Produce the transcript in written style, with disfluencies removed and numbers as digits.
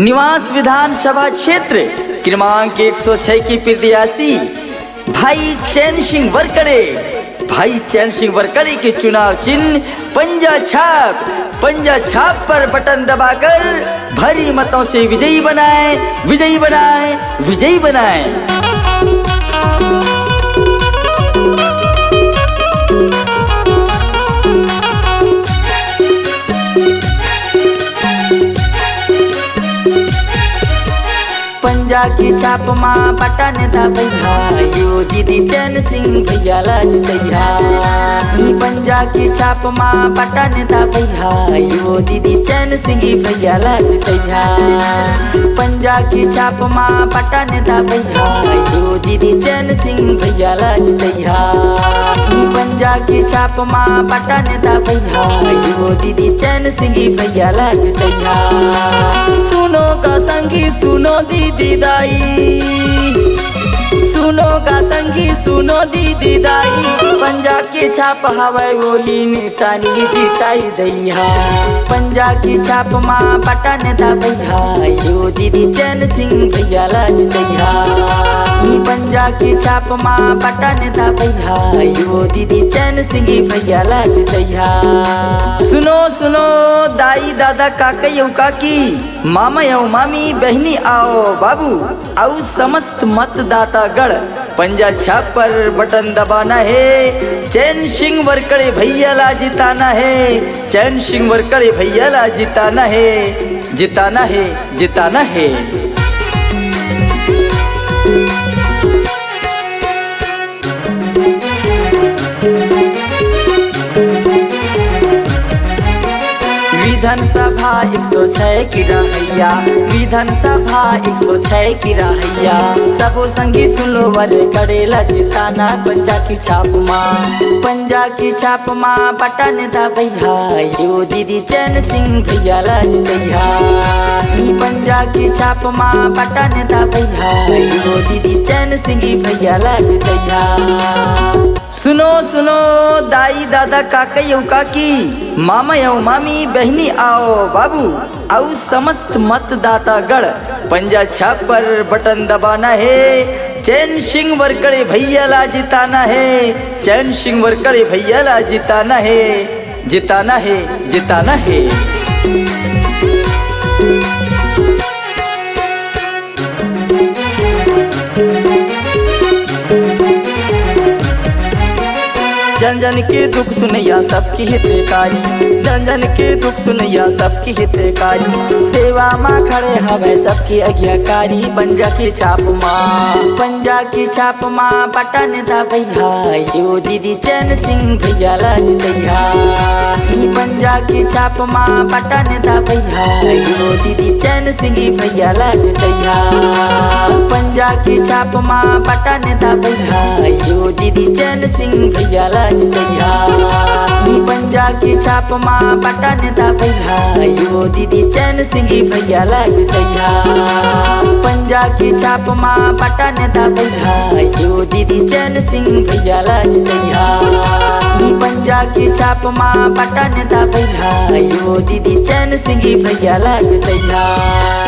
निवास विधानसभा क्षेत्र क्रमांक 106 की प्रत्याशी भाई चैन सिंह वरकड़े, भाई चैन सिंह वरकड़े के चुनाव चिन्ह पंजा छाप पर बटन दबाकर भारी मतों से विजयी बनाए, विजयी बनाए, विजयी बनाए। पंजा की छाप माँ बटन दबैया, यो दीदी चैन सिंह भैया लाज दैया। पंजा की छाप माँ बटन दबैया, यो दीदी चैन सिंह भैया लाज दैया। पंजा की छाप माँ बटन दबैया, यो दीदी चैन सिंह भैया लाज दैया। पंजा की छाप माँ बटन दबैया, यो दीदी चैन सिंह भैया लाज दैया। सुनो का संगी सुनो दीदी दाई, सुनो का संगी सुनो दीदी दाई। पंजा की छाप हवाई बोली निशानी जिताई दैया। पंजा की छाप माँ बटन दबैया, यो दीदी चैन सिंह भैया लाज दैया। पंजा की छाप माँ बटन दबैया, यो दीदी चैन सिंह भैया लाज दैया। सुनो सुनो दाई दादा काका यौ काकी, मामा यौ मामी बहनी आओ बाबू, आओ समस्त मतदाता गण। पंजा छाप पर बटन दबाना है, चैन सिंह वरकड़े भैया ला जिताना है, चैन सिंह वरकड़े भैया ला जिताना है, जिताना है, जिताना है। विधानसभा 106 की रहैया, विधानसभा 106 की रहैया। सबो संगी सुन लो वरकड़े जिताना पंजा की छाप माँ, पंजा की छाप माँ बटन दबैया, यो दीदी चैन सिंह भैया लाज दैया। पंजा की छाप माँ बटन दबैया, यो दीदी चैन सिंह भैया लाज दैया। सुनो सुनो दाई दादा काका यौ काकी, मामा यौ मामी बहनी आओ बाबू, आओ समस्त मतदाता गण। पंजा छाप पर बटन दबाना है, चैन सिंह वरकड़े भैया ला जिताना है, चैन सिंह वरकड़े भैया ला जिताना है, जिताना है, जिताना है। जन जन के दुख सुनैया सबकी हितकारी, जन जन के दुख सुनैया सबकी हितकारी। सेवा माँ खड़े हवे सबकी आज्ञाकारी, पंजा की छाप माँ, पंजा की छाप माँ बटन दबैया, यो दीदी चैन सिंह भैया लाज दैया। पंजा की छाप माँ बटन दबैया, यो दीदी चैन सिंह भैया लाज दैया। पंजा की छाप माँ बटन दबैया, यो दीदी चैन सिंह भैया लाज दैया। पंजा की छाप माँ बटन दबैया, यो दीदी चैन सिंह भैया लाज दैया। पंजा की छाप माँ बटन दबैया, यो दीदी चैन सिंह भैया लाज दैया। पंजा की छाप माँ बटन दबैया, यो दीदी चैन सिंह भैया लाज दैया।